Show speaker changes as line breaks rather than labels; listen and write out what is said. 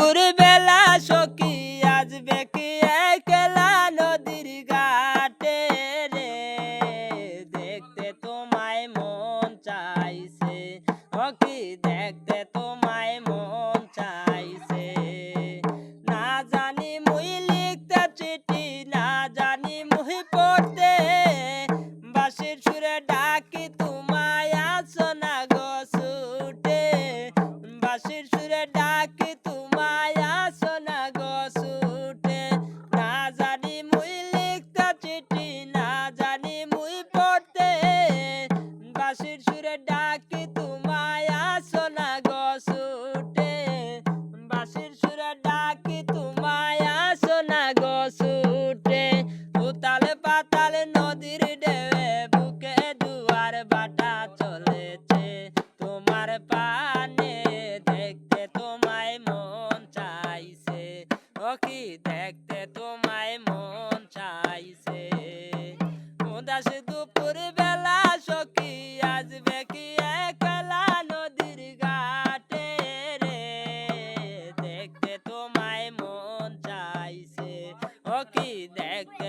দুপুর বেলা সখী আসবে কি একলা নদীর ঘাটে রে, দেখতে তোমায় মন চাইছে সখী, দেখতে তোমায় মন চাইছে। না জানি মুই লিখতে চিঠি, না জানি মুই পড়তে, বাঁশির সুরে ডাকি তোমায় আসো না গো ছুটে, বাঁশির সুরে ডাকি তোমায় আসো না গো ছুটে। না জানি মুই লিখতে চিঠি, না জানি মুই পড়তে, বাঁশির সুরে ডাকি তোমায় আসো না গো ছুটে, বাঁশির সুরে ডাকি তোমায় আসো না গো ছুটে। উতাল পাতাল নদীর ঢেউয়ে বুকে দুয়ার বাটা চলেছে তোমার পানে, দেখতে তোমায় মন চাইছে সখী, দেখতে তোমায় মন চাইছে। উদাস দুপুর বেলা সখী আসবে কি একলা নদীর ঘাটে রে, দেখতে তোমায় মন চাইছে সখী, দেখতে